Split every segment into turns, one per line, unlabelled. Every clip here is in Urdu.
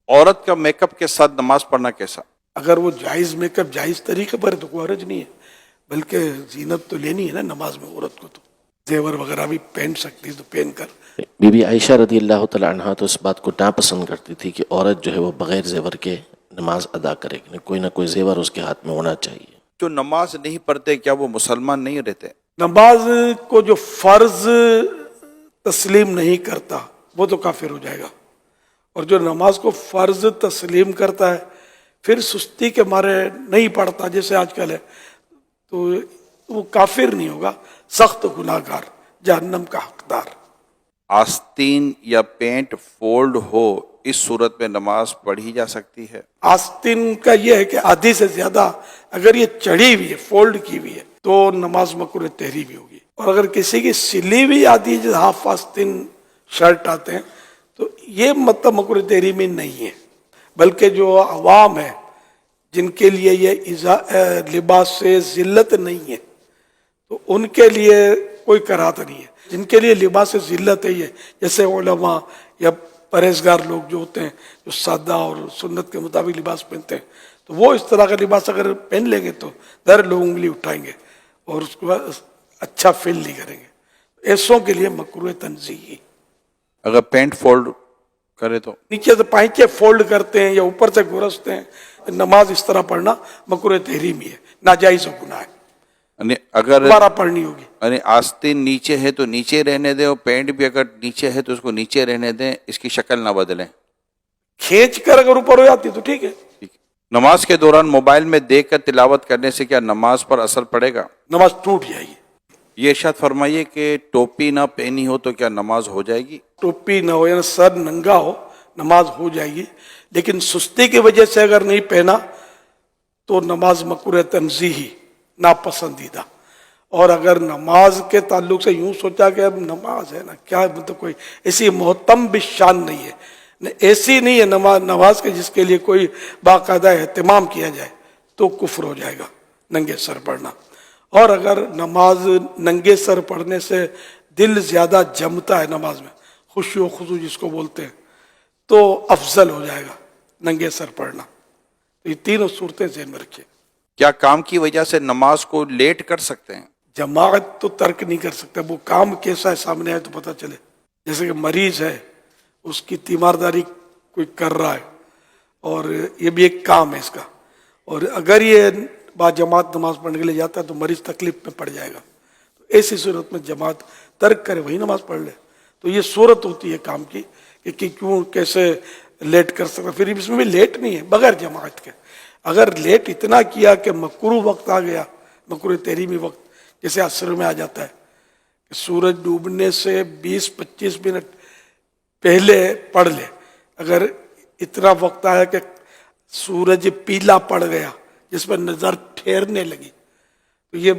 عورت کا میک اپ کے ساتھ نماز پڑھنا کیسا؟
اگر وہ جائز میک اپ جائز طریقے پر ہے تو کوئی حرج نہیں ہے، بلکہ زینت تو لینی ہے نا نماز میں عورت کو، تو زیور وغیرہ بھی پہن سکتی ہے تو پہن کر.
بی بی عائشہ رضی اللہ تعالیٰ عنہ تو اس بات کو ناپسند کرتی تھی کہ عورت جو ہے وہ بغیر زیور کے نماز ادا کرے، کوئی نہ کوئی زیور اس کے ہاتھ میں ہونا چاہیے.
جو نماز نہیں پڑھتے کیا وہ مسلمان نہیں رہتے؟
نماز کو جو فرض تسلیم نہیں کرتا وہ تو کافر ہو جائے گا، اور جو نماز کو فرض تسلیم کرتا ہے پھر سستی کے مارے نہیں پڑھتا جیسے آج کل ہے، تو وہ کافر نہیں ہوگا، سخت گناہ گار، جہنم کا حقدار.
آستین یا پینٹ فولڈ ہو اس صورت میں نماز پڑھی جا سکتی ہے؟
آستین کا یہ ہے کہ آدھی سے زیادہ اگر یہ چڑھی ہوئی ہے، فولڈ کی ہوئی ہے، تو نماز مکروہ تحریمی ہوگی. اور اگر کسی کی سلی ہوئی آدھی ہے، ہاف آستین شرٹ آتے ہیں، تو یہ مطلب مکروہ تحریمی نہیں ہے، بلکہ جو عوام ہے جن کے لیے یہ لباس سے ذلت نہیں ہے تو ان کے لیے کوئی کراہت نہیں ہے. جن کے لیے لباس سے ذلت ہے، یہ جیسے علماء یا پرہیزگار لوگ جو ہوتے ہیں جو سادہ اور سنت کے مطابق لباس پہنتے ہیں، تو وہ اس طرح کا لباس اگر پہن لیں گے تو در لوگ انگلی اٹھائیں گے اور اس کو اچھا فیل نہیں کریں گے. ایسوں کے لیے مکروہ تنزیہی.
اگر پینٹ فولڈ کرے تو
نیچے سے پائچے فولڈ کرتے ہیں یا اوپر سے گرستے ہیں، نماز اس طرح پڑھنا مکروہ تحریمی ہے، ناجائز و گناہ ہے،
یعنی اگر
دوبارہ پڑھنی ہوگی.
یعنی آستین نیچے ہے تو نیچے رہنے دیں، اور پینٹ بھی اگر نیچے ہے تو اس کو نیچے رہنے دیں، اس کی شکل نہ بدلیں.
کھینچ کر اگر اوپر ہو جاتی تو ٹھیک ہے.
نماز کے دوران موبائل میں دیکھ کر تلاوت کرنے سے کیا نماز پر اثر پڑے گا؟
نماز ٹوٹ جائے گی.
یہ ارشاد فرمائیے کہ ٹوپی نہ پہنی ہو تو کیا نماز ہو جائے گی؟
ٹوپی نہ ہو یا سر ننگا ہو نماز ہو جائے گی، لیکن سستی کی وجہ سے اگر نہیں پہنا تو نماز مکروہ تنزیہی، ناپسندیدہ. اور اگر نماز کے تعلق سے یوں سوچا کہ اب نماز ہے نا، کیا مطلب کوئی ایسی محتم بشان نہیں ہے، ایسی نہیں ہے نماز کے جس کے لیے کوئی باقاعدہ اہتمام کیا جائے، تو کفر ہو جائے گا ننگے سر پڑھنا. اور اگر نماز ننگے سر پڑھنے سے دل زیادہ جمتا ہے نماز میں، خشوع و خضوع جس کو بولتے ہیں، تو افضل ہو جائے گا ننگے سر پڑھنا. تو یہ تینوں صورتیں ذہن میں رکھیں.
کیا کام کی وجہ سے نماز کو لیٹ کر سکتے ہیں؟
جماعت تو ترک نہیں کر سکتا، وہ کام کیسا ہے سامنے آئے تو پتہ چلے. جیسے کہ مریض ہے، اس کی تیمارداری کوئی کر رہا ہے اور یہ بھی ایک کام ہے اس کا، اور اگر یہ با جماعت نماز پڑھنے کے لیے جاتا ہے تو مریض تکلیف میں پڑ جائے گا، تو ایسی صورت میں جماعت ترک کرے، وہی نماز پڑھ لے. تو یہ صورت ہوتی ہے کام کی کہ کیوں کیسے لیٹ کر سکتا. پھر اس میں بھی لیٹ نہیں ہے بغیر جماعت کے. اگر لیٹ اتنا کیا کہ مکروہ وقت آ گیا، مکروہ تحریمی وقت، جیسے عصر میں آ جاتا ہے کہ سورج ڈوبنے سے 20-25 منٹ پہلے پڑھ لے، اگر اتنا وقت آیا کہ سورج پیلا پڑ گیا جس پر نظر ٹھہرنے لگی، تو یہ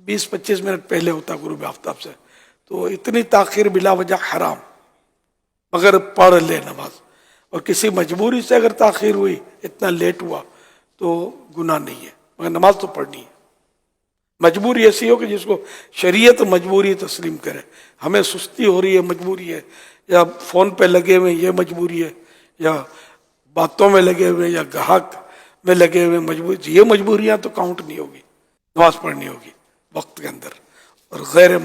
20-25 منٹ پہلے ہوتا غروب آفتاب سے، تو اتنی تاخیر بلا وجہ حرام، مگر پڑھ لے نماز. اور کسی مجبوری سے اگر تاخیر ہوئی، اتنا لیٹ ہوا، تو گناہ نہیں ہے، مگر نماز تو پڑھنی ہے. مجبوری ایسی ہو کہ جس کو شریعت مجبوری تسلیم کرے. ہمیں سستی ہو رہی ہے مجبوری ہے، یا فون پہ لگے ہوئے یہ مجبوری ہے، یا باتوں میں لگے ہوئے، یا گاہک میں لگے ہوئے مجبوری، یہ مجبوریاں تو کاؤنٹ نہیں ہوگی. نماز پڑھنی ہوگی وقت کے اندر اور غیر